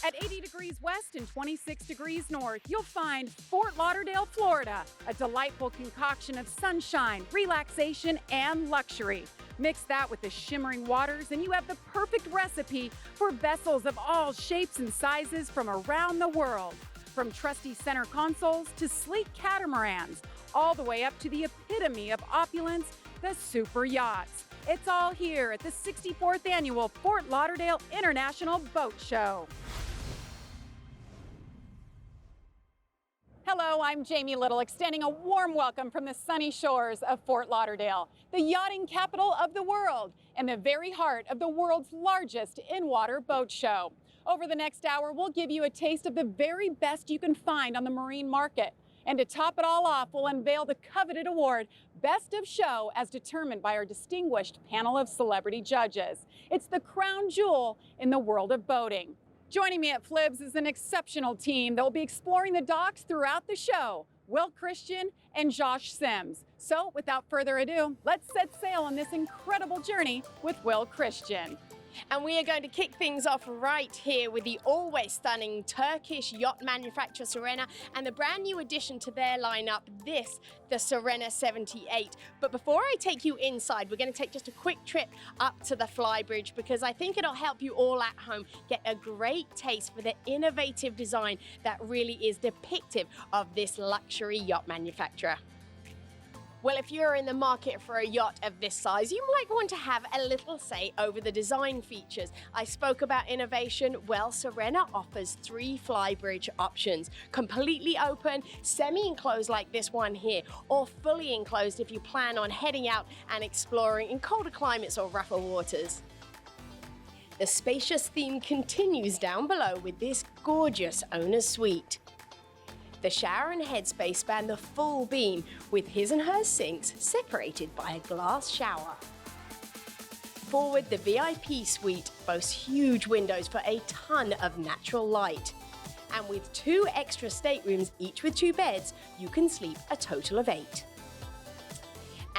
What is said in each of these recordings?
At 80 degrees west and 26 degrees north, you'll find Fort Lauderdale, Florida, a delightful concoction of sunshine, relaxation, and luxury. Mix that with the shimmering waters and you have the perfect recipe for vessels of all shapes and sizes from around the world. From trusty center consoles to sleek catamarans, all the way up to the epitome of opulence, the super yachts. It's all here at the 64th Annual Fort Lauderdale International Boat Show. Hello, I'm Jamie Little, extending a warm welcome from the sunny shores of Fort Lauderdale, the yachting capital of the world, and the very heart of the world's largest in-water boat show. Over the next hour, we'll give you a taste of the very best you can find on the marine market. And to top it all off, we'll unveil the coveted award, Best of Show, as determined by our distinguished panel of celebrity judges. It's the crown jewel in the world of boating. Joining me at Flibs is an exceptional team that will be exploring the docks throughout the show, Will Christien and Josh Sims. So without further ado, let's set sail on this incredible journey with Will Christien. And we are going to kick things off right here with the always stunning Turkish yacht manufacturer Serena and the brand new addition to their lineup, the Serena 78. But before I take you inside, we're going to take just a quick trip up to the flybridge because I think it'll help you all at home get a great taste for the innovative design that really is depictive of this luxury yacht manufacturer. Well, if you're in the market for a yacht of this size, you might want to have a little say over the design features. I spoke about innovation. Well, Serena offers 3 flybridge options: completely open, semi-enclosed like this one here, or fully enclosed if you plan on heading out and exploring in colder climates or rougher waters. The spacious theme continues down below with this gorgeous owner's suite. The shower and headspace span the full beam with his and her sinks separated by a glass shower. Forward, the VIP suite boasts huge windows for a ton of natural light. And with 2 extra staterooms, each with 2 beds, you can sleep a total of 8.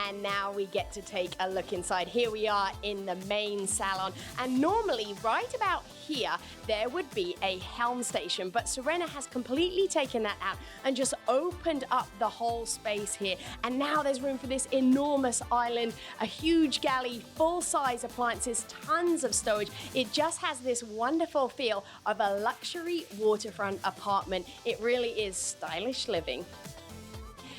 And now we get to take a look inside. Here we are in the main salon, and normally right about here there would be a helm station, but Serena has completely taken that out and just opened up the whole space here. And now there's room for this enormous island, a huge galley, full-size appliances, tons of storage. It just has this wonderful feel of a luxury waterfront apartment. It really is stylish living.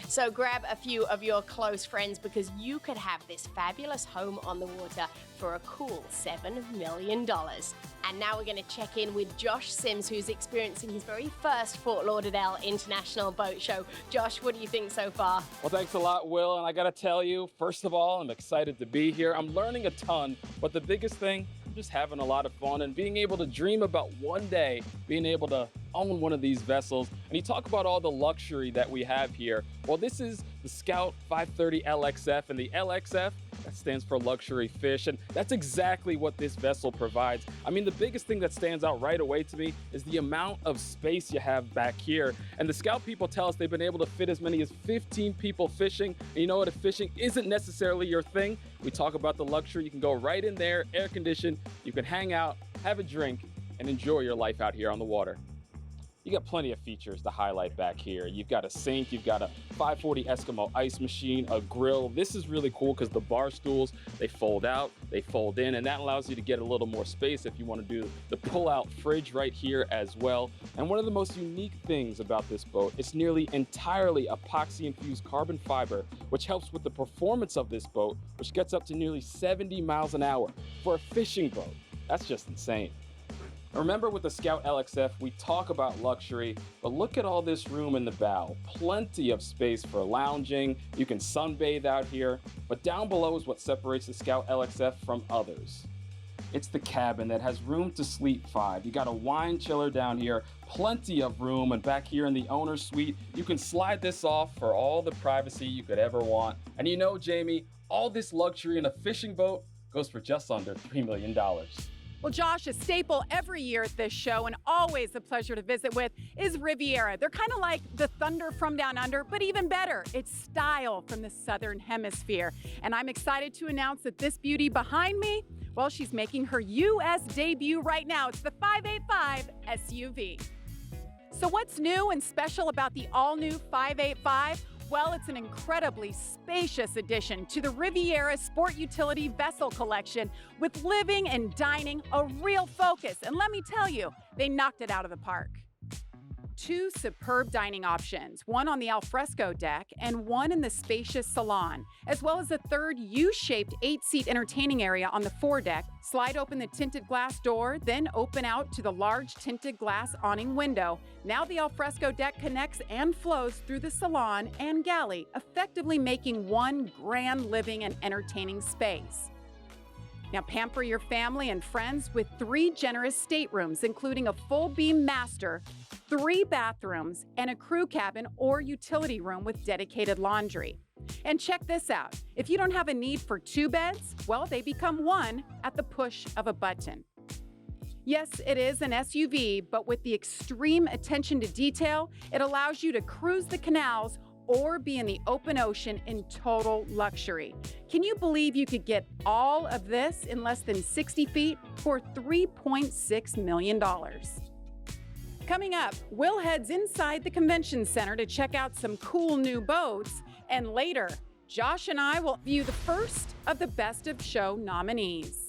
So grab a few of your close friends because you could have this fabulous home on the water for a cool $7 million. And now we're going to check in with Josh Sims, who's experiencing his very first Fort Lauderdale International Boat Show. Josh, what do you think so far? Well, thanks a lot, Will. And I got to tell you, first of all, I'm excited to be here. I'm learning a ton, but the biggest thing, I'm just having a lot of fun and being able to dream about one day being able to own one of these vessels. And you talk about all the luxury that we have here. Well, this is the Scout 530 LXF, and the LXF, that stands for luxury fish, and that's exactly what this vessel provides. I mean, the biggest thing that stands out right away to me is the amount of space you have back here. And the Scout people tell us they've been able to fit as many as 15 people fishing. And you know what? If fishing isn't necessarily your thing, we talk about the luxury. You can go right in there, air conditioned, you can hang out, have a drink, and enjoy your life out here on the water. You got plenty of features to highlight back here. You've got a sink, you've got a 540 Eskimo ice machine, a grill. This is really cool because the bar stools, they fold out, they fold in, and that allows you to get a little more space if you want to do the pull-out fridge right here as well. And one of the most unique things about this boat, it's nearly entirely epoxy-infused carbon fiber, which helps with the performance of this boat, which gets up to nearly 70 miles an hour for a fishing boat. That's just insane. Remember, with the Scout LXF, we talk about luxury, but look at all this room in the bow. Plenty of space for lounging. You can sunbathe out here, but down below is what separates the Scout LXF from others. It's the cabin that has room to sleep 5. You got a wine chiller down here, plenty of room, and back here in the owner's suite, you can slide this off for all the privacy you could ever want. And you know, Jamie, all this luxury in a fishing boat goes for just under $3 million. Well, Josh, a staple every year at this show and always a pleasure to visit with is Riviera. They're kind of like the thunder from down under, but even better, it's style from the Southern Hemisphere. And I'm excited to announce that this beauty behind me, well, she's making her U.S. debut right now. It's the 585 SUV. So what's new and special about the all-new 585? Well, it's an incredibly spacious addition to the Riviera Sport Utility Vessel Collection with living and dining a real focus. And let me tell you, they knocked it out of the park. Two superb dining options, one on the alfresco deck and one in the spacious salon, as well as a third U-shaped 8-seat entertaining area on the foredeck. Slide open the tinted glass door, then open out to the large tinted glass awning window. Now the alfresco deck connects and flows through the salon and galley, effectively making one grand living and entertaining space. Now pamper your family and friends with 3 generous staterooms, including a full beam master, 3 bathrooms, and a crew cabin or utility room with dedicated laundry. And check this out. If you don't have a need for 2 beds, well, they become 1 at the push of a button. Yes, it is an SUV, but with the extreme attention to detail, it allows you to cruise the canals or be in the open ocean in total luxury. Can you believe you could get all of this in less than 60 feet for $3.6 million? Coming up, Will heads inside the convention center to check out some cool new boats, and later, Josh and I will view the first of the Best of Show nominees.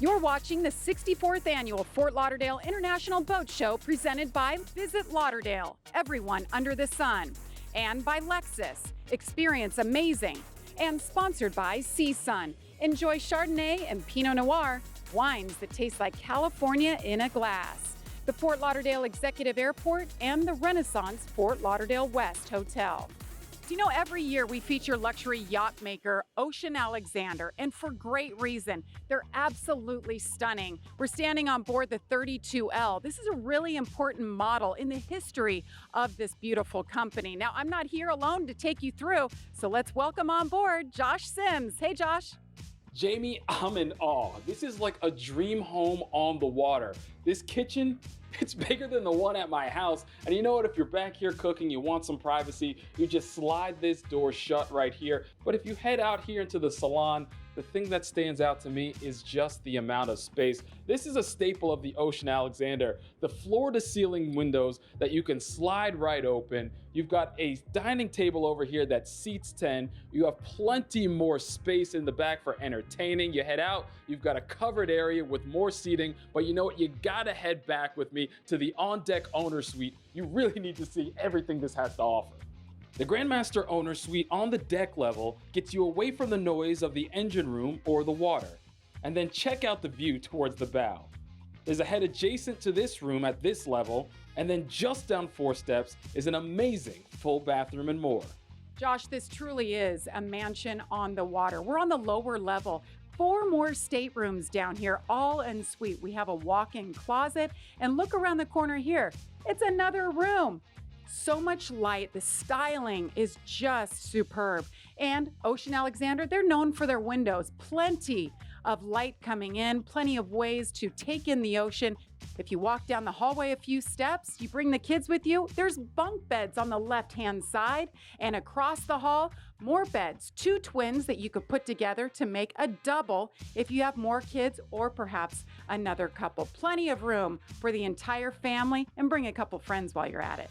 You're watching the 64th Annual Fort Lauderdale International Boat Show presented by Visit Lauderdale, everyone under the sun, and by Lexus, experience amazing, and sponsored by CSUN, enjoy Chardonnay and Pinot Noir, wines that taste like California in a glass, the Fort Lauderdale Executive Airport, and the Renaissance Fort Lauderdale West Hotel. Do you know every year we feature luxury yacht maker Ocean Alexander, and for great reason. They're absolutely stunning. We're standing on board the 32L. This is a really important model in the history of this beautiful company. Now, I'm not here alone to take you through, so let's welcome on board Josh Sims. Hey, Josh. Jamie, I'm in awe. This is like a dream home on the water. This kitchen, it's bigger than the one at my house. And you know what? If you're back here cooking, you want some privacy, you just slide this door shut right here. But if you head out here into the salon, the thing that stands out to me is just the amount of space. This is a staple of the Ocean Alexander. The floor to ceiling windows that you can slide right open. You've got a dining table over here that seats 10. You have plenty more space in the back for entertaining. You head out, you've got a covered area with more seating, but you know what? You gotta head back with me to the on-deck owner suite. You really need to see everything this has to offer. The Grandmaster Owner Suite on the deck level gets you away from the noise of the engine room or the water. And then check out the view towards the bow. There's a head adjacent to this room at this level, and then just down 4 steps is an amazing full bathroom and more. Josh, this truly is a mansion on the water. We're on the lower level. 4 more staterooms down here, all en suite. We have a walk-in closet, and look around the corner here. It's another room. So much light, the styling is just superb. And Ocean Alexander, they're known for their windows. Plenty of light coming in, plenty of ways to take in the ocean. If you walk down the hallway a few steps, you bring the kids with you, there's bunk beds on the left-hand side. And across the hall, more beds, 2 twins that you could put together to make a double if you have more kids or perhaps another couple. Plenty of room for the entire family, and bring a couple friends while you're at it.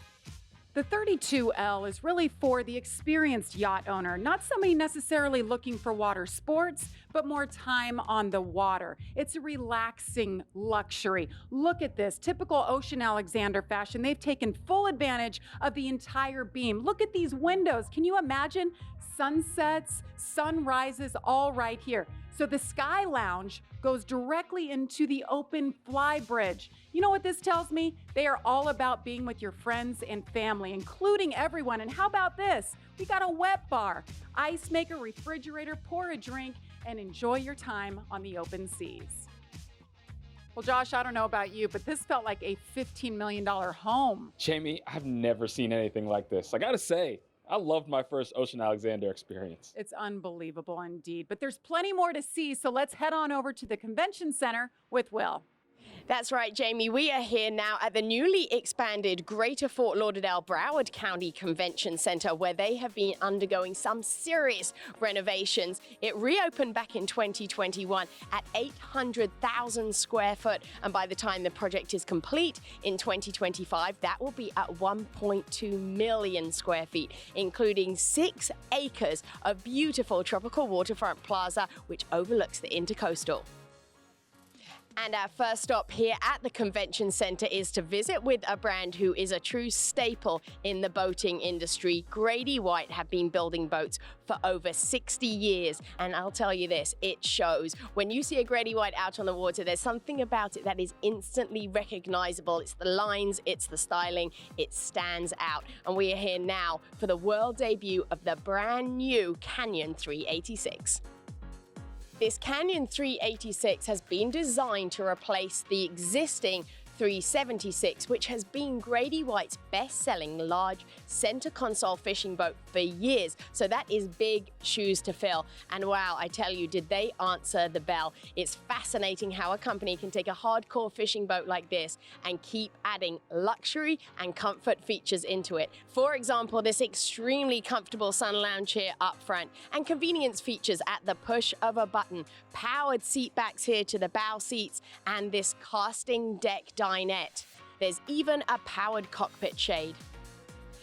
The 32L is really for the experienced yacht owner, not somebody necessarily looking for water sports, but more time on the water. It's a relaxing luxury. Look at this, typical Ocean Alexander fashion. They've taken full advantage of the entire beam. Look at these windows. Can you imagine sunsets, sunrises, all right here? So the Sky Lounge goes directly into the open fly bridge. You know what this tells me? They are all about being with your friends and family, including everyone. And how about this? We got a wet bar, ice maker, refrigerator, pour a drink, and enjoy your time on the open seas. Well, Josh, I don't know about you, but this felt like a $15 million home. Jamie, I've never seen anything like this. I gotta say, I loved my first Ocean Alexander experience. It's unbelievable indeed, but there's plenty more to see, so let's head on over to the convention center with Will. That's right, Jamie. We are here now at the newly expanded Greater Fort Lauderdale Broward County Convention Center, where they have been undergoing some serious renovations. It reopened back in 2021 at 800,000 square foot, and by the time the project is complete in 2025, that will be at 1.2 million square feet, including 6 acres of beautiful tropical waterfront plaza, which overlooks the Intercoastal. And our first stop here at the convention center is to visit with a brand who is a true staple in the boating industry. Grady White have been building boats for over 60 years. And I'll tell you this, it shows. When you see a Grady White out on the water, there's something about it that is instantly recognizable. It's the lines, it's the styling, it stands out. And we are here now for the world debut of the brand new Canyon 386. This Canyon 386 has been designed to replace the existing 376, which has been Grady White's best-selling large center console fishing boat for years. So that is big shoes to fill. And wow, I tell you, did they answer the bell? It's fascinating how a company can take a hardcore fishing boat like this and keep adding luxury and comfort features into it. For example, this extremely comfortable sun lounge here up front, and convenience features at the push of a button, powered seat backs here to the bow seats, and this casting deck dinette. There's even a powered cockpit shade.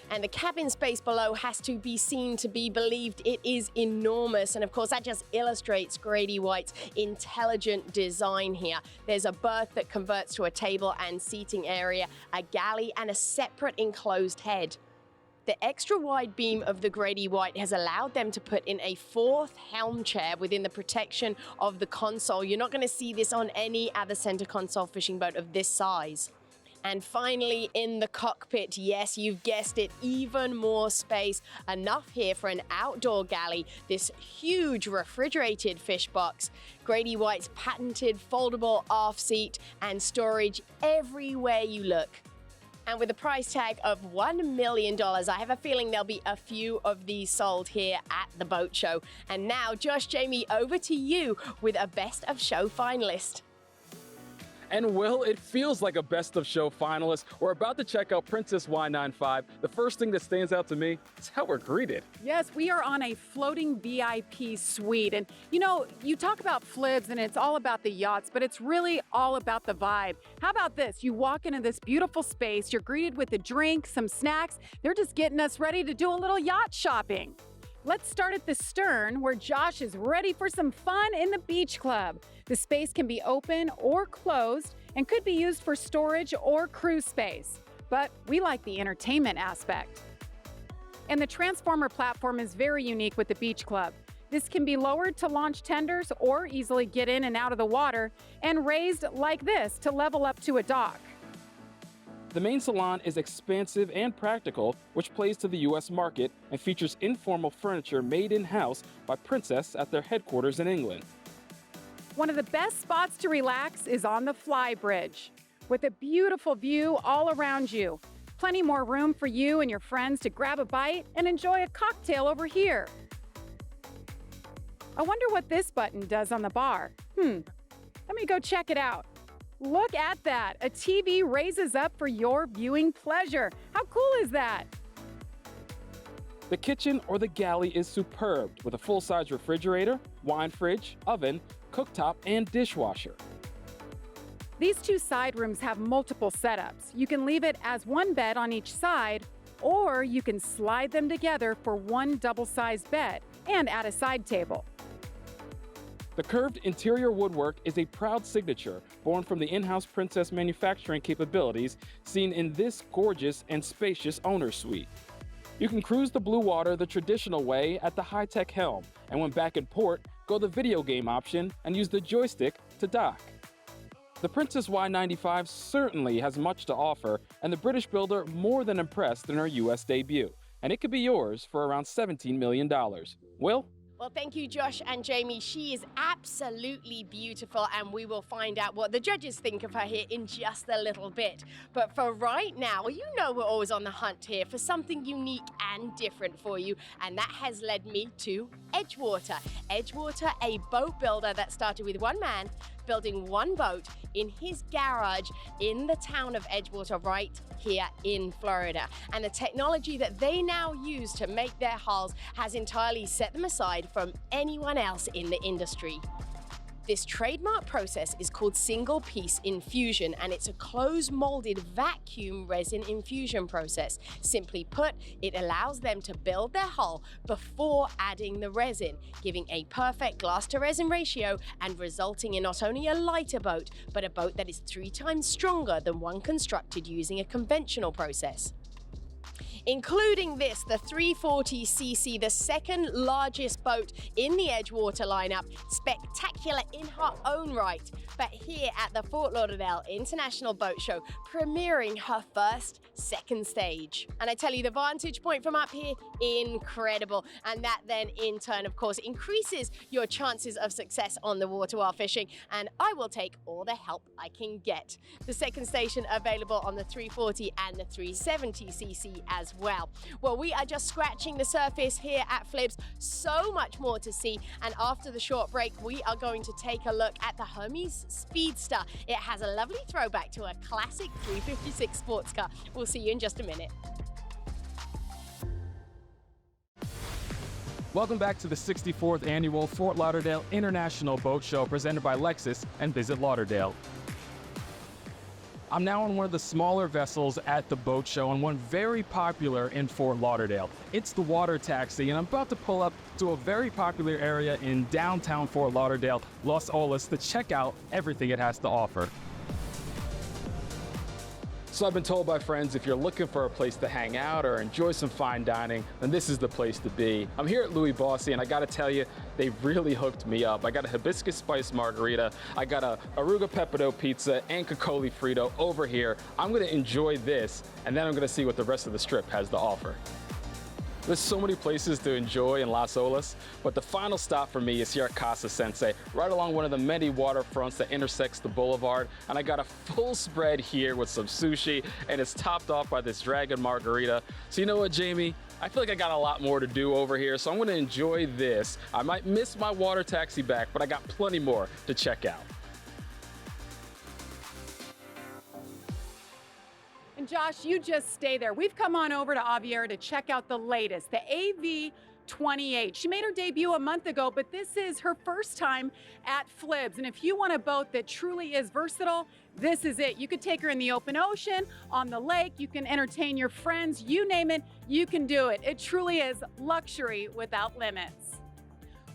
And the cabin space below has to be seen to be believed. It is enormous. And of course, that just illustrates Grady White's intelligent design here. There's a berth that converts to a table and seating area, a galley, and a separate enclosed head. The extra wide beam of the Grady White has allowed them to put in a 4th helm chair within the protection of the console. You're not going to see this on any other center console fishing boat of this size. And finally, in the cockpit, yes, you've guessed it, even more space. Enough here for an outdoor galley, this huge refrigerated fish box, Grady White's patented foldable aft seat, and storage everywhere you look. And with a price tag of $1 million, I have a feeling there'll be a few of these sold here at the boat show. And now, Josh, Jamie, over to you with a best of show finalist. And Will, it feels like a best of show finalist. We're about to check out Princess Y95. The first thing that stands out to me is how we're greeted. Yes, we are on a floating VIP suite. And you know, you talk about flibs and it's all about the yachts, but it's really all about the vibe. How about this? You walk into this beautiful space, you're greeted with a drink, some snacks. They're just getting us ready to do a little yacht shopping. Let's start at the stern, where Josh is ready for some fun in the beach club. The space can be open or closed and could be used for storage or cruise space. But we like the entertainment aspect. And the transformer platform is very unique with the beach club. This can be lowered to launch tenders or easily get in and out of the water, and raised like this to level up to a dock. The main salon is expansive and practical, which plays to the U.S. market and features informal furniture made in-house by Princess at their headquarters in England. One of the best spots to relax is on the fly bridge, with a beautiful view all around you. Plenty more room for you and your friends to grab a bite and enjoy a cocktail over here. I wonder what this button does on the bar. Let me go check it out. Look at that. A TV raises up for your viewing pleasure. How cool is that? The kitchen or the galley is superb, with a full-size refrigerator, wine fridge, oven, cooktop, and dishwasher. These 2 side rooms have multiple setups. You can leave it as one bed on each side, or you can slide them together for one double-sized bed and add a side table. The curved interior woodwork is a proud signature born from the in-house Princess manufacturing capabilities seen in this gorgeous and spacious owner's suite. You can cruise the blue water the traditional way at the high-tech helm, and when back in port, go the video game option and use the joystick to dock. The Princess Y95 certainly has much to offer, and the British builder more than impressed in her U.S. debut, and it could be yours for around $17 million. Will? Well, thank you, Josh and Jamie. She is absolutely beautiful, and we will find out what the judges think of her here in just a little bit. But for right now, you know we're always on the hunt here for something unique and different for you, and that has led me to Edgewater. Edgewater, a boat builder that started with one man building one boat in his garage in the town of Edgewater right here in Florida. And the technology that they now use to make their hulls has entirely set them aside from anyone else in the industry. This trademark process is called single piece infusion, and it's a closed molded vacuum resin infusion process. Simply put, it allows them to build their hull before adding the resin, giving a perfect glass to resin ratio and resulting in not only a lighter boat, but a boat that is 3 times stronger than one constructed using a conventional process. Including this, the 340cc, the second largest boat in the Edgewater lineup, spectacular in her own right, but here at the Fort Lauderdale International Boat Show, premiering her first second stage. And I tell you, the vantage point from up here, incredible. And that then in turn, of course, increases your chances of success on the water while fishing. And I will take all the help I can get. The second station available on the 340 and the 370cc as well. Well, we are just scratching the surface here at Flibs. So much more to see. And after the short break, we are going to take a look at the Hermes Speedster. It has a lovely throwback to a classic 356 sports car. We'll see you in just a minute. Welcome back to the 64th Annual Fort Lauderdale International Boat Show presented by Lexus and Visit Lauderdale. I'm now on one of the smaller vessels at the boat show and one very popular in Fort Lauderdale. It's the water taxi, and I'm about to pull up to a very popular area in downtown Fort Lauderdale, Los Olas, to check out everything it has to offer. So I've been told by friends, if you're looking for a place to hang out or enjoy some fine dining, then this is the place to be. I'm here at Louis Bossy, and I gotta tell you, they really hooked me up. I got a hibiscus spice margarita, I got a arugula pepperdo pizza, and cacoli frito over here. I'm gonna enjoy this, and then I'm gonna see what the rest of the strip has to offer. There's so many places to enjoy in Los Olas, but the final stop for me is here at Casa Sensei, right along one of the many waterfronts that intersects the boulevard. And I got a full spread here with some sushi, and it's topped off by this dragon margarita. So you know what, Jamie? I feel like I got a lot more to do over here, so I'm gonna enjoy this. I might miss my water taxi back, but I got plenty more to check out. And Josh, you just stay there. We've come on over to Aiera to check out the latest, the AV28. She made her debut a month ago, but this is her first time at Flibs. And if you want a boat that truly is versatile, this is it. You could take her in the open ocean, on the lake, you can entertain your friends, you name it, you can do it. It truly is luxury without limits.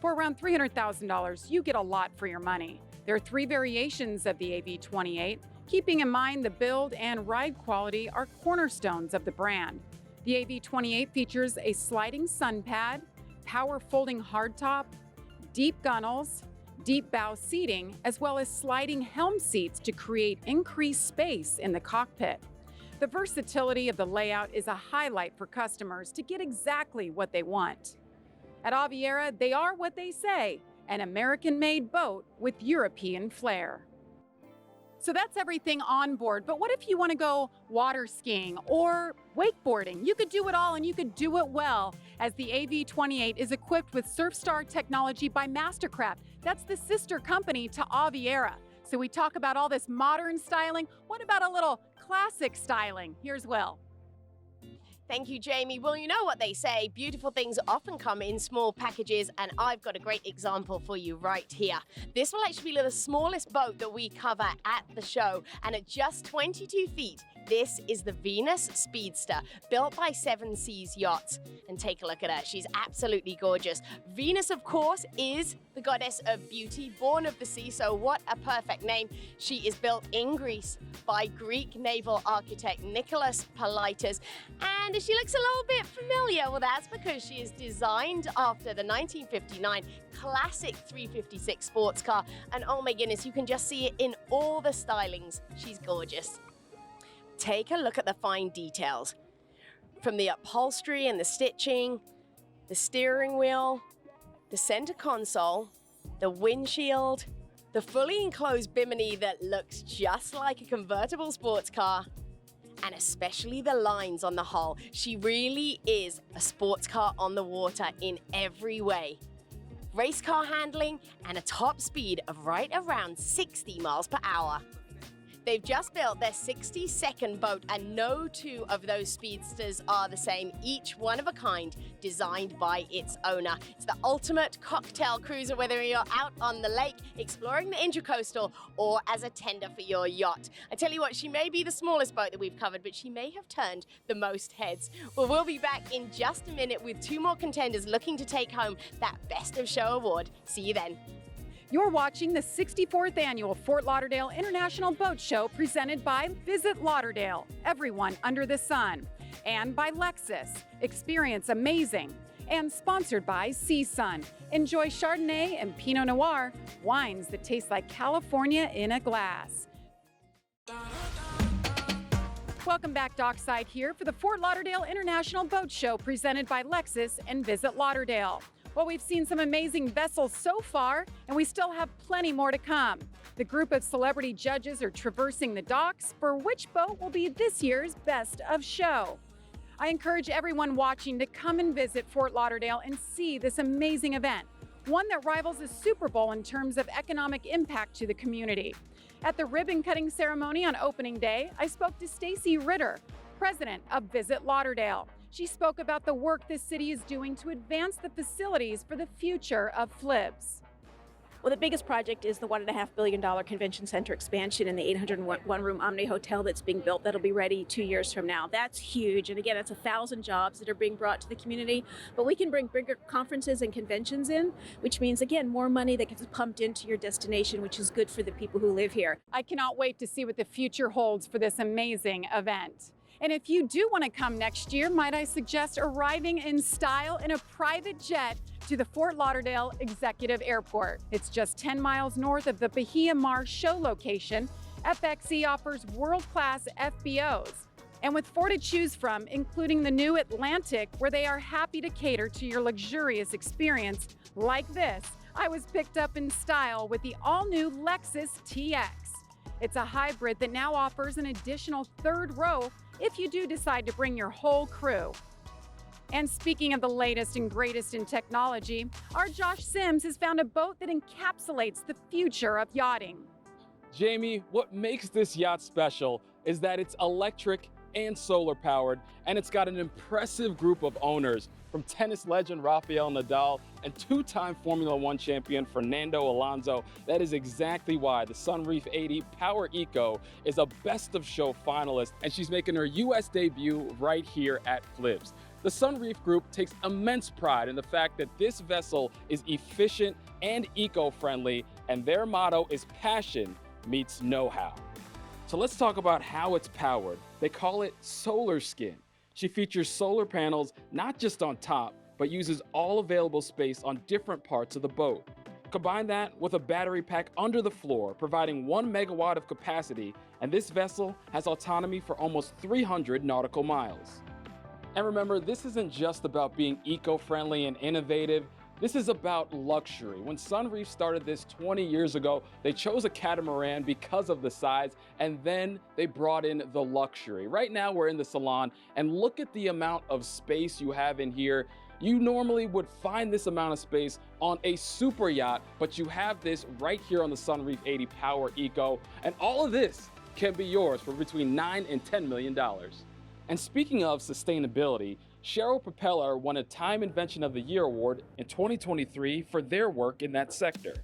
For around $300,000, you get a lot for your money. There are 3 variations of the AV28. Keeping in mind the build and ride quality are cornerstones of the brand. The AV28 features a sliding sun pad, power folding hardtop, deep gunnels, deep bow seating, as well as sliding helm seats to create increased space in the cockpit. The versatility of the layout is a highlight for customers to get exactly what they want. At Aiera, they are what they say, an American-made boat with European flair. So that's everything on board, but what if you want to go water skiing or wakeboarding? You could do it all, and you could do it well, as the AV28 is equipped with Surfstar technology by Mastercraft. That's the sister company to Aiera. So we talk about all this modern styling. What about a little classic styling? Here's Will. Thank you, Jamie. Well, you know what they say, beautiful things often come in small packages, and I've got a great example for you right here. This will actually be the smallest boat that we cover at the show, and at just 22 feet, this is the Venus Speedster, built by Seven Seas Yachts. And take a look at her. She's absolutely gorgeous. Venus, of course, is the goddess of beauty, born of the sea, so what a perfect name. She is built in Greece by Greek naval architect Nicholas Politis, and she looks a little bit familiar. Well, that's because she is designed after the 1959 classic 356 sports car, and oh my goodness, you can just see it in all the stylings. She's gorgeous. Take a look at the fine details. From the upholstery and the stitching, the steering wheel, the center console, the windshield, the fully enclosed bimini that looks just like a convertible sports car, and especially the lines on the hull. She really is a sports car on the water in every way. Race car handling and a top speed of right around 60 miles per hour. They've just built their 62nd boat, and no two of those speedsters are the same, each one of a kind, designed by its owner. It's the ultimate cocktail cruiser, whether you're out on the lake, exploring the intracoastal, or as a tender for your yacht. I tell you what, she may be the smallest boat that we've covered, but she may have turned the most heads. Well, we'll be back in just a minute with two more contenders looking to take home that Best of Show award. See you then. You're watching the 64th Annual Fort Lauderdale International Boat Show presented by Visit Lauderdale, everyone under the sun, and by Lexus, experience amazing, and sponsored by CSUN. Enjoy Chardonnay and Pinot Noir, wines that taste like California in a glass. Welcome back dockside here for the Fort Lauderdale International Boat Show presented by Lexus and Visit Lauderdale. Well, we've seen some amazing vessels so far, and we still have plenty more to come. The group of celebrity judges are traversing the docks for which boat will be this year's Best of Show. I encourage everyone watching to come and visit Fort Lauderdale and see this amazing event, one that rivals a Super Bowl in terms of economic impact to the community. At the ribbon-cutting ceremony on opening day, I spoke to Stacy Ritter, president of Visit Lauderdale. She spoke about the work the city is doing to advance the facilities for the future of FLIBS. Well, the biggest project is the $1.5 billion convention center expansion and the 801-room Omni Hotel that's being built that'll be ready 2 years from now. That's huge. And again, that's 1,000 jobs that are being brought to the community. But we can bring bigger conferences and conventions in, which means, again, more money that gets pumped into your destination, which is good for the people who live here. I cannot wait to see what the future holds for this amazing event. And if you do want to come next year, might I suggest arriving in style in a private jet to the Fort Lauderdale Executive Airport. It's just 10 miles north of the Bahia Mar show location. FXE offers world-class FBOs. And with 4 to choose from, including the new Atlantic, where they are happy to cater to your luxurious experience like this, I was picked up in style with the all-new Lexus TX. It's a hybrid that now offers an additional third row if you do decide to bring your whole crew. And speaking of the latest and greatest in technology, our Josh Sims has found a boat that encapsulates the future of yachting. Jamie, what makes this yacht special is that it's electric and solar powered, and it's got an impressive group of owners, from tennis legend Rafael Nadal and 2-time Formula One champion Fernando Alonso. That is exactly why the Reef 80 Power Eco is a Best of Show finalist, and she's making her US debut right here at FLIBS. The Reef Group takes immense pride in the fact that this vessel is efficient and eco-friendly, and their motto is passion meets know-how. So let's talk about how it's powered. They call it Solar Skin. She features solar panels not just on top, but uses all available space on different parts of the boat. Combine that with a battery pack under the floor, providing 1 megawatt of capacity, and this vessel has autonomy for almost 300 nautical miles. And remember, this isn't just about being eco-friendly and innovative. This is about luxury. When Reef started this 20 years ago, they chose a catamaran because of the size, and then they brought in the luxury. Right now we're in the salon, and look at the amount of space you have in here. You normally would find this amount of space on a super yacht, but you have this right here on the Reef 80 Power Eco, and all of this can be yours for between $9 and $10 million. And speaking of sustainability, Cheryl Propeller won a Time Invention of the Year award in 2023 for their work in that sector.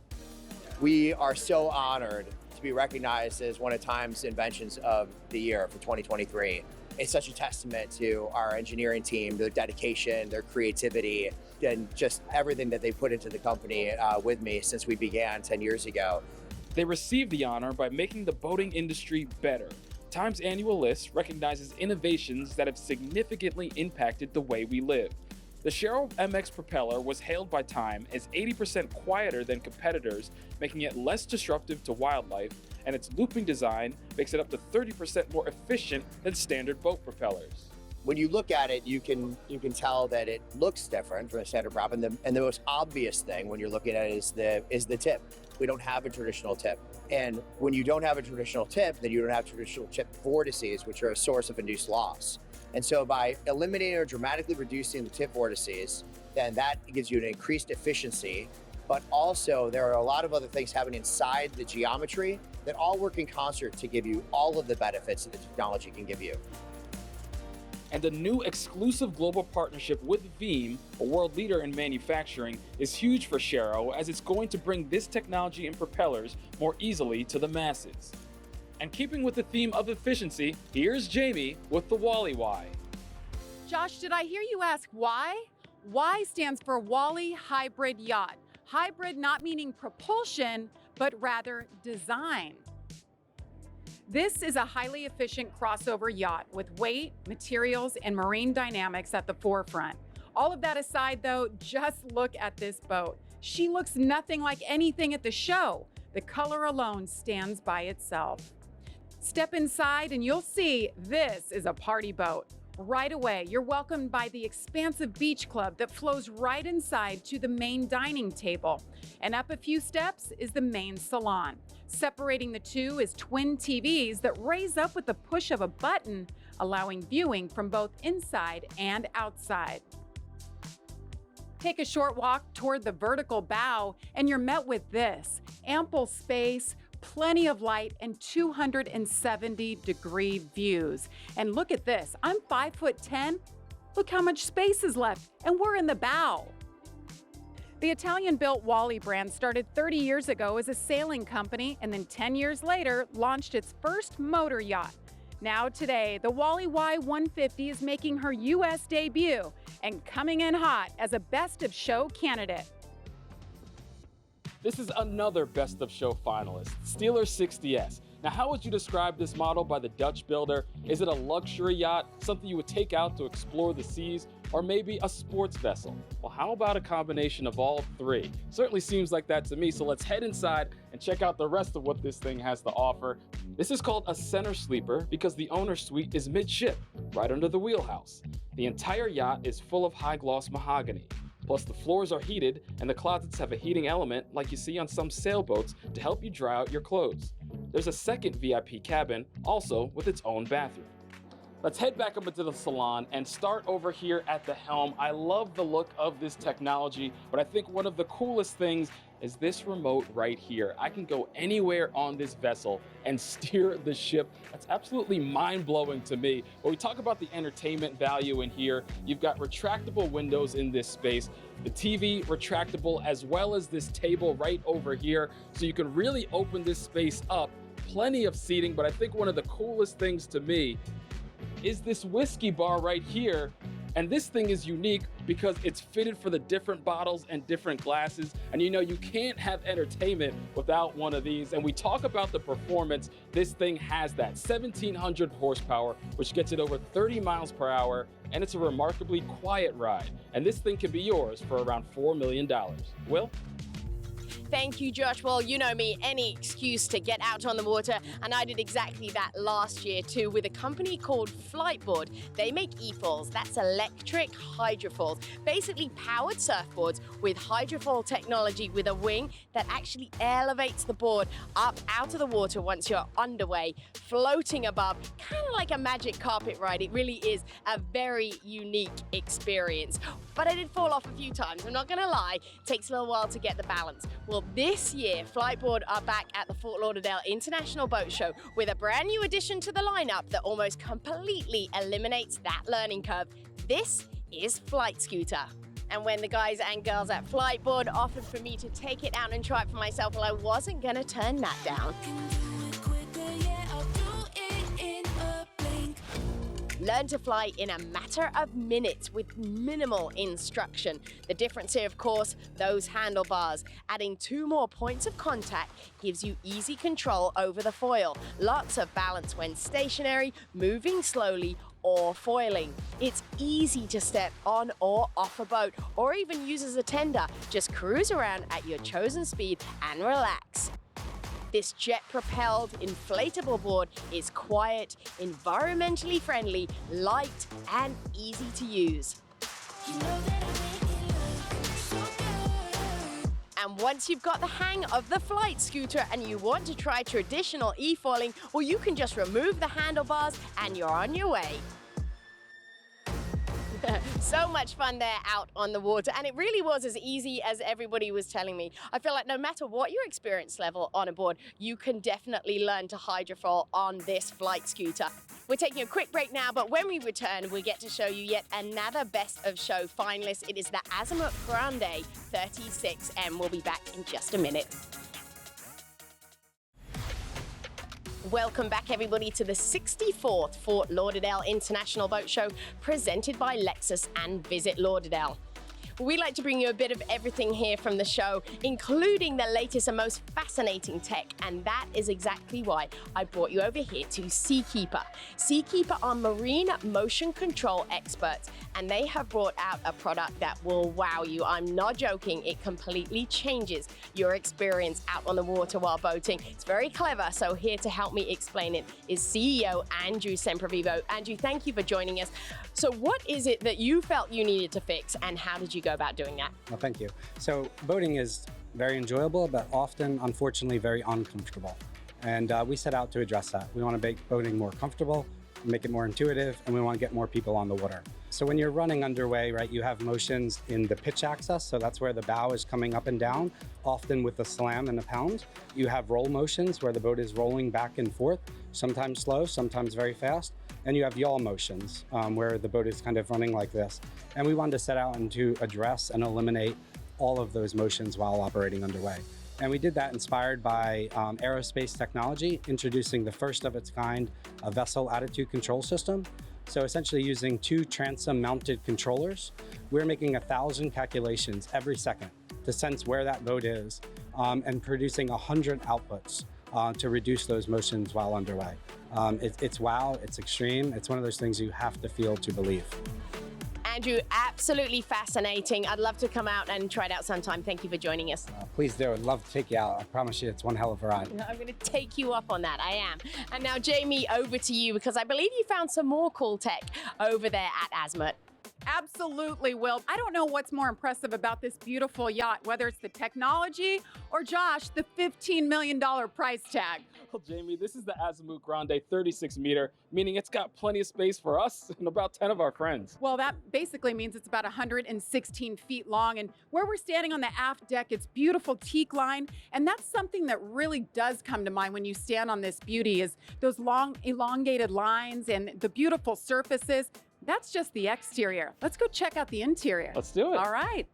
We are so honored to be recognized as one of Time's Inventions of the Year for 2023. It's such a testament to our engineering team, their dedication, their creativity, and just everything that they put into the company with me since we began 10 years ago. They received the honor by making the boating industry better. Time's annual list recognizes innovations that have significantly impacted the way we live. The Cheryl MX Propeller was hailed by Time as 80% quieter than competitors, making it less disruptive to wildlife, and its looping design makes it up to 30% more efficient than standard boat propellers. When you look at it, you can tell that it looks different from a standard prop, and the most obvious thing when you're looking at it is the tip. We don't have a traditional tip, and when you don't have a traditional tip, then you don't have traditional tip vortices, which are a source of induced loss. And so by eliminating or dramatically reducing the tip vortices, then that gives you an increased efficiency. But also there are a lot of other things happening inside the geometry that all work in concert to give you all of the benefits that the technology can give you. And a new exclusive global partnership with Veeam, a world leader in manufacturing, is huge for Cheryl, as it's going to bring this technology and propellers more easily to the masses. And keeping with the theme of efficiency, here's Jamie with the Wally Why. Josh, did I hear you ask why? Y stands for Wally Hybrid Yacht. Hybrid not meaning propulsion, but rather design. This is a highly efficient crossover yacht with weight, materials, and marine dynamics at the forefront. All of that aside though, just look at this boat. She looks nothing like anything at the show. The color alone stands by itself. Step inside and you'll see this is a party boat. Right away, you're welcomed by the expansive beach club that flows right inside to the main dining table. And up a few steps is the main salon. Separating the two is twin TVs that raise up with the push of a button, allowing viewing from both inside and outside. Take a short walk toward the vertical bow and you're met with this: ample space, plenty of light, and 270-degree views. And look at this, I'm 5'10". Look how much space is left, and we're in the bow. The Italian-built Wally brand started 30 years ago as a sailing company, and then 10 years later launched its first motor yacht. Now today, the Wally Y150 is making her U.S. debut and coming in hot as a best of show candidate. This is another Best of Show finalist, Steeler 60S. Now, how would you describe this model by the Dutch builder? Is it a luxury yacht, something you would take out to explore the seas, or maybe a sports vessel? Well, how about a combination of all three? Certainly seems like that to me, so let's head inside and check out the rest of what this thing has to offer. This is called a center sleeper because the owner's suite is midship, right under the wheelhouse. The entire yacht is full of high-gloss mahogany. Plus, the floors are heated and the closets have a heating element like you see on some sailboats to help you dry out your clothes. There's a second VIP cabin, also with its own bathroom. Let's head back up into the salon and start over here at the helm. I love the look of this technology, but I think one of the coolest things is this remote right here. I can go anywhere on this vessel and steer the ship. That's absolutely mind-blowing to me. When we talk about the entertainment value in here, you've got retractable windows in this space, the TV retractable, as well as this table right over here. So you can really open this space up. Plenty of seating, but I think one of the coolest things to me is this whiskey bar right here. And this thing is unique because it's fitted for the different bottles and different glasses. And you know, you can't have entertainment without one of these. And we talk about the performance. This thing has that 1,700 horsepower, which gets it over 30 miles per hour. And it's a remarkably quiet ride. And this thing can be yours for around $4 million. Will? Thank you, Josh. Well, you know me, any excuse to get out on the water, and I did exactly that last year too with a company called Flightboard. They make e-falls, that's electric hydrofalls, basically powered surfboards with hydrofoil technology with a wing that actually elevates the board up out of the water once you're underway, floating above, kind of like a magic carpet ride. It really is a very unique experience. But I did fall off a few times, I'm not gonna lie, it takes a little while to get the balance. Well, this year, Flightboard are back at the Fort Lauderdale International Boat Show with a brand new addition to the lineup that almost completely eliminates that learning curve. This is Flight Scooter. And when the guys and girls at Flightboard offered for me to take it out and try it for myself, well, I wasn't gonna turn that down. Learn to fly in a matter of minutes with minimal instruction. The difference here, of course, those handlebars. Adding 2 more points of contact gives you easy control over the foil. Lots of balance when stationary, moving slowly, or foiling. It's easy to step on or off a boat, or even use as a tender. Just cruise around at your chosen speed and relax. This jet-propelled inflatable board is quiet, environmentally friendly, light, and easy to use. And once you've got the hang of the flight scooter and you want to try traditional e-foiling, well, you can just remove the handlebars and you're on your way. So much fun there out on the water, and it really was as easy as everybody was telling me. I feel like no matter what your experience level on a board, you can definitely learn to hydrofoil on this flight scooter. We're taking a quick break now, but when we return, we get to show you yet another Best of Show finalist. It is the Azamu Grande 36M. We'll be back in just a minute. Welcome back, everybody, to the 64th Fort Lauderdale International Boat Show, presented by Lexus and Visit Lauderdale. We like to bring you a bit of everything here from the show, including the latest and most fascinating tech, and that is exactly why I brought you over here to Seakeeper. Seakeeper are marine motion control experts, and they have brought out a product that will wow you. I'm not joking, it completely changes your experience out on the water while boating. It's very clever, so here to help me explain it is CEO Andrew Semprevivo. Andrew, thank you for joining us. So what is it that you felt you needed to fix, and how did you go about doing that? Well, thank you. So boating is very enjoyable, but often, unfortunately, very uncomfortable. And we set out to address that. We want to make boating more comfortable, make it more intuitive, and we want to get more people on the water. So when you're running underway, right, you have motions in the pitch axis, so that's where the bow is coming up and down, often with a slam and a pound. You have roll motions where the boat is rolling back and forth, sometimes slow, sometimes very fast. And you have yaw motions where the boat is kind of running like this. And we wanted to set out and to address and eliminate all of those motions while operating underway. And we did that inspired by aerospace technology, introducing the first of its kind, a vessel attitude control system. So essentially using two transom-mounted controllers, we're making 1,000 calculations every second to sense where that boat is and producing 100 outputs to reduce those motions while underway. It's wow, it's extreme. It's one of those things you have to feel to believe. Andrew, absolutely fascinating. I'd love to come out and try it out sometime. Thank you for joining us. Please do. I'd love to take you out. I promise you it's one hell of a ride. I'm going to take you up on that. I am. And now, Jamie, over to you, because I believe you found some more cool tech over there at Azamu. Absolutely, Will. I don't know what's more impressive about this beautiful yacht, whether it's the technology or, Josh, the $15 million price tag. Well, Jamie, this is the Azamu Grande 36-meter, meaning it's got plenty of space for us and about 10 of our friends. Well, that basically means it's about 116 feet long, and where we're standing on the aft deck, it's beautiful teak line, and that's something that really does come to mind when you stand on this beauty is those long elongated lines and the beautiful surfaces. That's just the exterior. Let's go check out the interior. Let's do it. All right.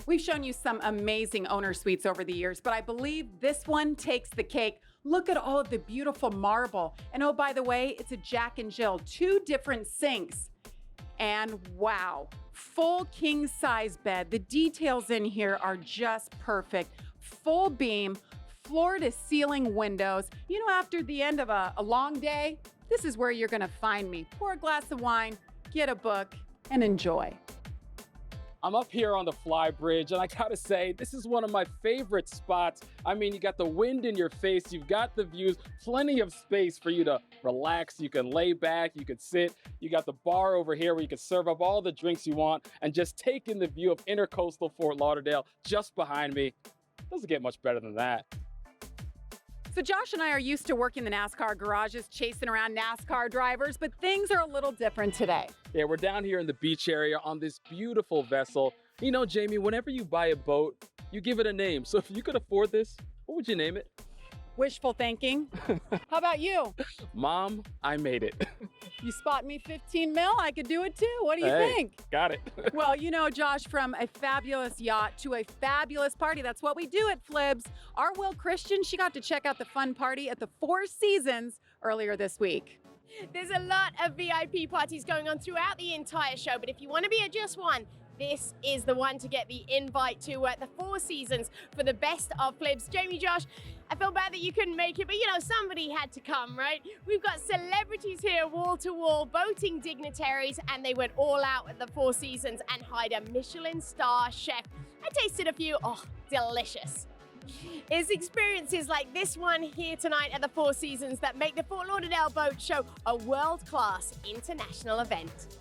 We've shown you some amazing owner suites over the years, but I believe this one takes the cake. Look at all of the beautiful marble. And oh, by the way, it's a Jack and Jill, 2 different sinks. And wow, full king size bed. The details in here are just perfect. Full beam, floor to ceiling windows. You know, after the end of a long day, this is where you're gonna find me. Pour a glass of wine, get a book, and enjoy. I'm up here on the fly bridge, and I gotta say, this is one of my favorite spots. I mean, you got the wind in your face, you've got the views, plenty of space for you to relax. You can lay back, you can sit. You got the bar over here where you can serve up all the drinks you want and just take in the view of intercoastal Fort Lauderdale just behind me. Doesn't get much better than that. So Josh and I are used to working the NASCAR garages, chasing around NASCAR drivers, but things are a little different today. Yeah, we're down here in the beach area on this beautiful vessel. You know, Jamie, whenever you buy a boat, you give it a name. So if you could afford this, what would you name it? Wishful thinking. How about you? Mom, I made it. You spot me 15 mil, I could do it too. What do you think? Got it. Well, you know, Josh, from a fabulous yacht to a fabulous party, that's what we do at Flibs. Our Will Christien, she got to check out the fun party at the Four Seasons earlier this week. There's a lot of VIP parties going on throughout the entire show, but if you want to be at just one, this is the one to get the invite to the Four Seasons for the Best of Flibs. Jamie, Josh, I feel bad that you couldn't make it, but you know, somebody had to come, right? We've got celebrities here, wall to wall, boating dignitaries, and they went all out at the Four Seasons and hired a Michelin star chef. I tasted a few, oh, delicious. It's experiences like this one here tonight at the Four Seasons that make the Fort Lauderdale Boat Show a world-class international event.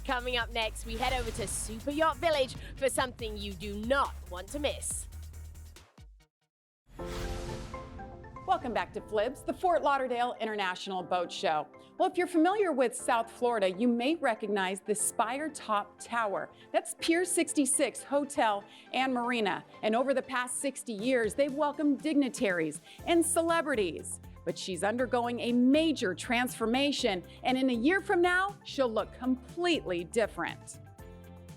Coming up next, we head over to Super Yacht Village for something you do not want to miss. Welcome back to Flibs, the Fort Lauderdale International Boat Show. Well, if you're familiar with South Florida, you may recognize the Spire Top Tower. That's Pier 66 Hotel and Marina. And over the past 60 years, they've welcomed dignitaries and celebrities. But she's undergoing a major transformation, and in a year from now, she'll look completely different.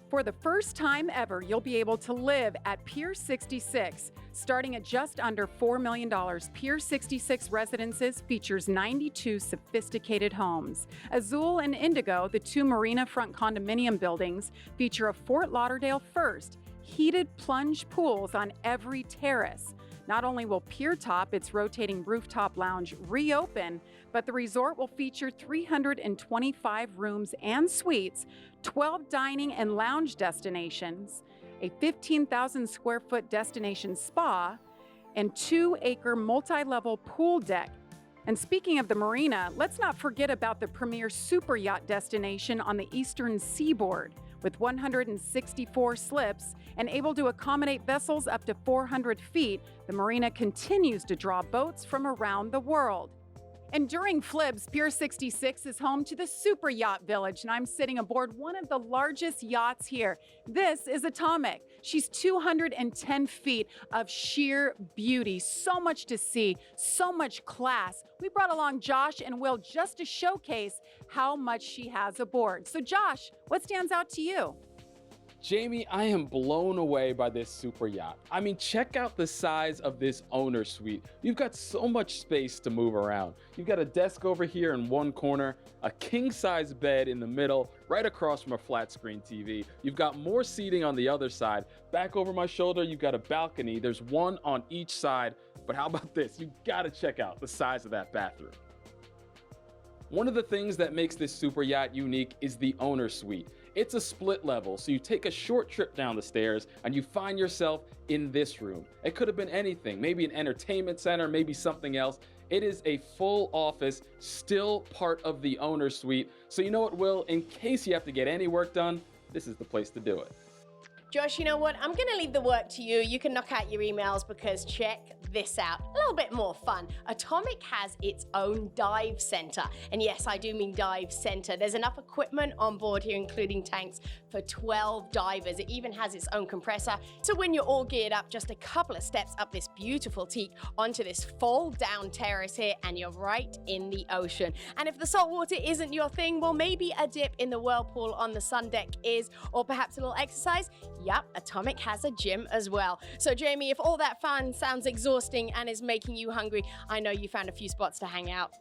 For the first time ever, you'll be able to live at Pier 66. Starting at just under $4 million, Pier 66 Residences features 92 sophisticated homes. Azul and Indigo, the two marina front condominium buildings, feature a Fort Lauderdale first, heated plunge pools on every terrace. Not only will Pier Top, its rotating rooftop lounge, reopen, but the resort will feature 325 rooms and suites, 12 dining and lounge destinations, a 15,000 square foot destination spa, and 2-acre multi-level pool deck. And speaking of the marina, let's not forget about the premier super yacht destination on the eastern seaboard. With 164 slips and able to accommodate vessels up to 400 feet, the marina continues to draw boats from around the world. And during Flibs, Pier 66 is home to the Super Yacht Village, and I'm sitting aboard one of the largest yachts here. This is Atomic. She's 210 feet of sheer beauty, so much to see, so much class. We brought along Josh and Will just to showcase how much she has aboard. So Josh, what stands out to you? Jamie, I am blown away by this super yacht. I mean, check out the size of this owner suite. You've got so much space to move around. You've got a desk over here in one corner, a king-size bed in the middle, right across from a flat screen TV. You've got more seating on the other side. Back over my shoulder, you've got a balcony. There's one on each side. But how about this? You've got to check out the size of that bathroom. One of the things that makes this super yacht unique is the owner suite. It's a split level, so you take a short trip down the stairs and you find yourself in this room. It could have been anything, maybe an entertainment center, maybe something else. It is a full office, still part of the owner suite. So you know what, Will, in case you have to get any work done, this is the place to do it. Josh, you know what? I'm going to leave the work to you. You can knock out your emails because check this out. A little bit more fun. Atomic has its own dive center. And yes, I do mean dive center. There's enough equipment on board here, including tanks for 12 divers. It even has its own compressor. So when you're all geared up, just a couple of steps up this beautiful teak onto this fold down terrace here, and you're right in the ocean. And if the salt water isn't your thing, well, maybe a dip in the whirlpool on the sun deck is, or perhaps a little exercise. Yep, Atomic has a gym as well. So Jamie, if all that fun sounds exhausting and is making you hungry, I know you found a few spots to hang out.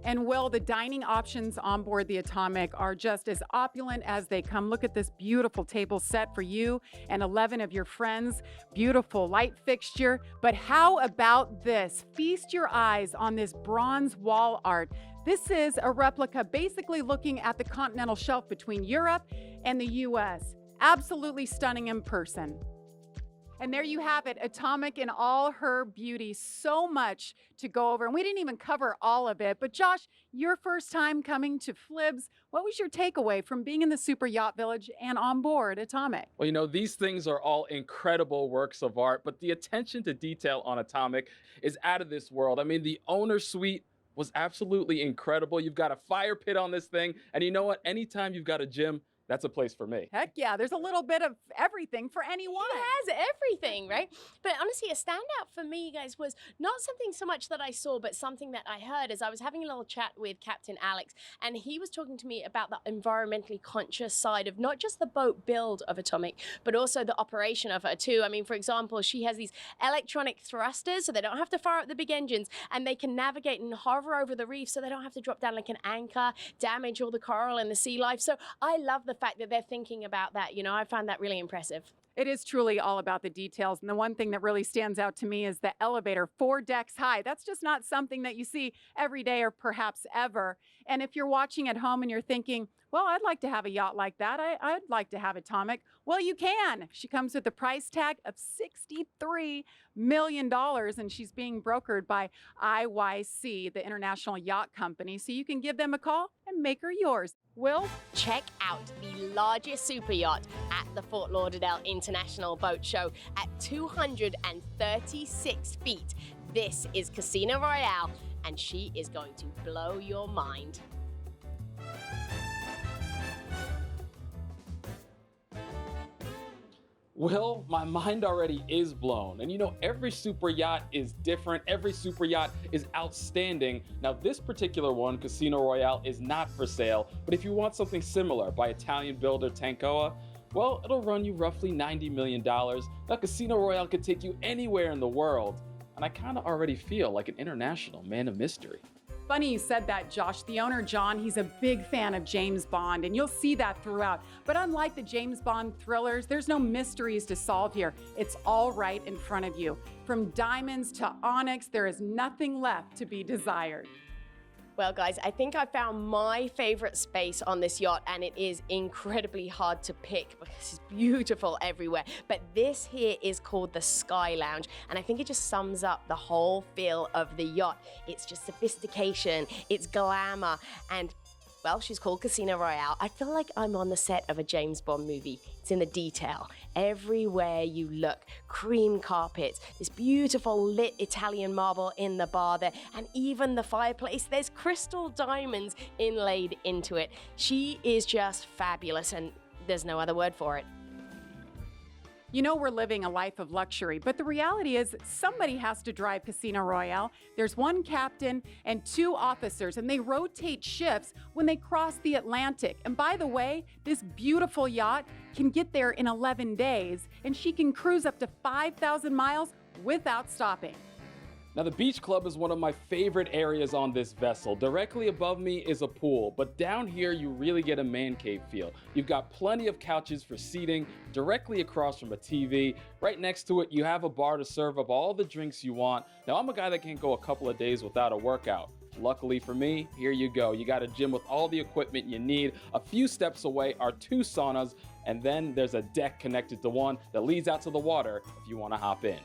And Will, the dining options on board the Atomic are just as opulent as they come. Look at this beautiful table set for you and 11 of your friends. Beautiful light fixture. But how about this? Feast your eyes on this bronze wall art. This is a replica basically looking at the continental shelf between Europe and the US. Absolutely stunning in person. And there you have it, Atomic in all her beauty. So much to go over, and we didn't even cover all of it. But Josh, your first time coming to Flibs, what was your takeaway from being in the Super Yacht Village and on board Atomic? Well, you know, these things are all incredible works of art, but the attention to detail on Atomic is out of this world. I mean, the owner suite was absolutely incredible. You've got a fire pit on this thing, and you know what? Anytime you've got a gym, that's a place for me. Heck yeah, there's a little bit of everything for anyone. It has everything, right? But honestly, a standout for me, guys, was not something so much that I saw, but something that I heard as I was having a little chat with Captain Alex, and he was talking to me about the environmentally conscious side of not just the boat build of Atomic, but also the operation of her too. I mean, for example, she has these electronic thrusters, so they don't have to fire up the big engines, and they can navigate and hover over the reef, so they don't have to drop down like an anchor, damage all the coral and the sea life. So I love the fact that they're thinking about that. You know, I found that really impressive. It is truly all about the details. And the one thing that really stands out to me is the elevator 4 decks high. That's just not something that you see every day or perhaps ever. And if you're watching at home and you're thinking, well, I'd like to have a yacht like that. I'd like to have Atomic. Well, you can. She comes with a price tag of $63 million, and she's being brokered by IYC, the International Yacht Company. So you can give them a call and make her yours. Will? Check out the largest super yacht at the Fort Lauderdale International Boat Show at 236 feet. This is Casino Royale, and she is going to blow your mind. Well, my mind already is blown. And you know, every super yacht is different. Every super yacht is outstanding. Now, this particular one, Casino Royale, is not for sale. But if you want something similar by Italian builder Tancoa, well, it'll run you roughly $90 million. Now, Casino Royale could take you anywhere in the world. And I kind of already feel like an international man of mystery. Funny you said that, Josh. The owner, John, he's a big fan of James Bond, and you'll see that throughout. But unlike the James Bond thrillers, there's no mysteries to solve here. It's all right in front of you. From diamonds to onyx, there is nothing left to be desired. Well, guys, I think I found my favorite space on this yacht, and it is incredibly hard to pick because it's beautiful everywhere. But this here is called the Sky Lounge, and I think it just sums up the whole feel of the yacht. It's just sophistication, it's glamour, and well, she's called Casino Royale. I feel like I'm on the set of a James Bond movie. It's in the detail. Everywhere you look, cream carpets, this beautiful lit Italian marble in the bar there, and even the fireplace, there's crystal diamonds inlaid into it. She is just fabulous, and there's no other word for it. You know we're living a life of luxury, but the reality is somebody has to drive Casino Royale. There's one captain and 2 officers, and they rotate shifts when they cross the Atlantic. And by the way, this beautiful yacht can get there in 11 days, and she can cruise up to 5,000 miles without stopping. Now, the beach club is one of my favorite areas on this vessel. Directly above me is a pool, but down here you really get a man cave feel. You've got plenty of couches for seating, directly across from a TV. Right next to it, you have a bar to serve up all the drinks you want. Now, I'm a guy that can't go a couple of days without a workout. Luckily for me, here you go. You got a gym with all the equipment you need. A few steps away are 2 saunas, and then there's a deck connected to one that leads out to the water if you want to hop in.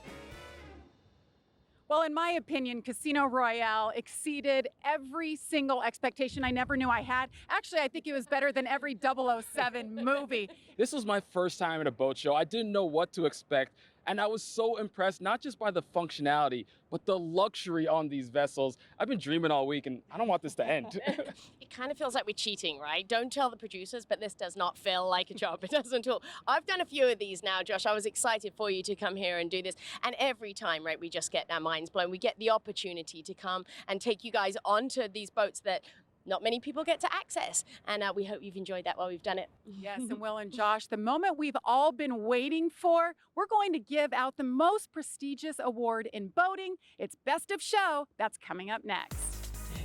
Well, in my opinion, Casino Royale exceeded every single expectation I never knew I had. Actually, I think it was better than every 007 movie. This was my first time at a boat show. I didn't know what to expect, and I was so impressed, not just by the functionality, but the luxury on these vessels. I've been dreaming all week, and I don't want this to end. It kind of feels like we're cheating, right? Don't tell the producers, but this does not feel like a job. It doesn't at all. I've done a few of these now, Josh. I was excited for you to come here and do this. And every time, right, we just get our minds blown. We get the opportunity to come and take you guys onto these boats that not many people get to access. And we hope you've enjoyed that while we've done it. Yes, and Will and Josh, the moment we've all been waiting for, we're going to give out the most prestigious award in boating. It's Best of Show. That's coming up next.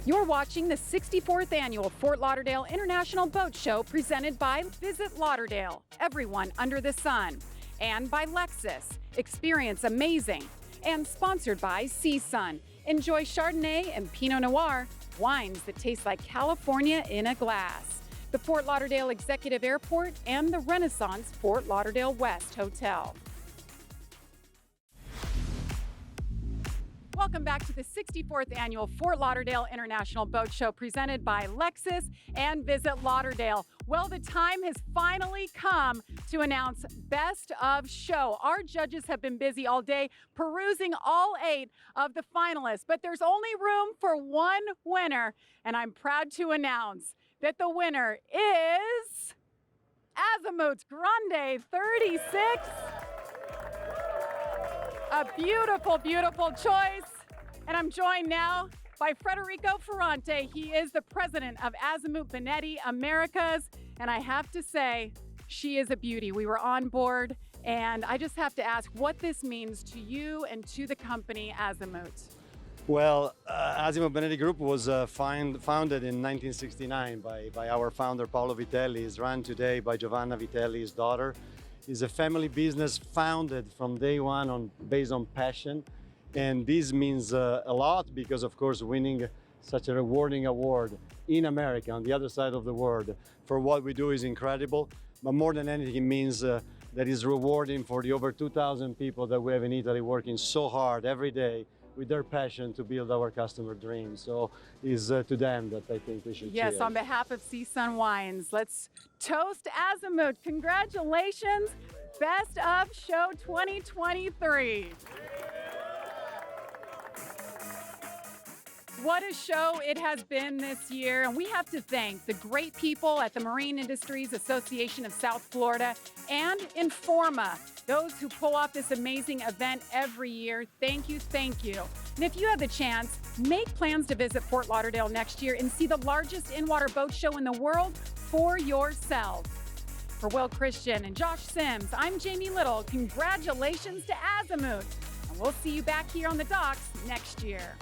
You're watching the 64th Annual Fort Lauderdale International Boat Show presented by Visit Lauderdale, everyone under the sun, and by Lexus, experience amazing, and sponsored by CSUN. Enjoy Chardonnay and Pinot Noir, wines that taste like California in a glass. The Fort Lauderdale Executive Airport and the Renaissance Fort Lauderdale West Hotel. Welcome back to the 64th Annual Fort Lauderdale International Boat Show presented by Lexus and Visit Lauderdale. Well, the time has finally come to announce Best of Show. Our judges have been busy all day perusing all 8 of the finalists, but there's only room for one winner, and I'm proud to announce that the winner is Azamu Grande 36. A beautiful, beautiful choice. And I'm joined now by Federico Ferrante. He is the president of Azamu Grande Americas. And I have to say, she is a beauty. We were on board, and I just have to ask what this means to you and to the company Azamu. Well, Azamu Grande Group was founded in 1969 by our founder Paolo Vitelli. It's run today by Giovanna Vitelli, his daughter. It's a family business founded from day one based on passion. And this means a lot because, of course, winning such a rewarding award in America, on the other side of the world, for what we do is incredible. But more than anything, it means that it's rewarding for the over 2,000 people that we have in Italy working so hard every day with their passion to build our customer dreams. So it's to them that I think we should Yes, cheers. on behalf of Sea Sun Wines, let's toast Azamu. Congratulations, Best of Show 2023. What a show it has been this year, and we have to thank the great people at the Marine Industries Association of South Florida and Informa, those who pull off this amazing event every year. Thank you, thank you. And if you have the chance, make plans to visit Fort Lauderdale next year and see the largest in-water boat show in the world for yourself. For Will Christian and Josh Sims, I'm Jamie Little. Congratulations to Azamu, and we'll see you back here on the docks next year.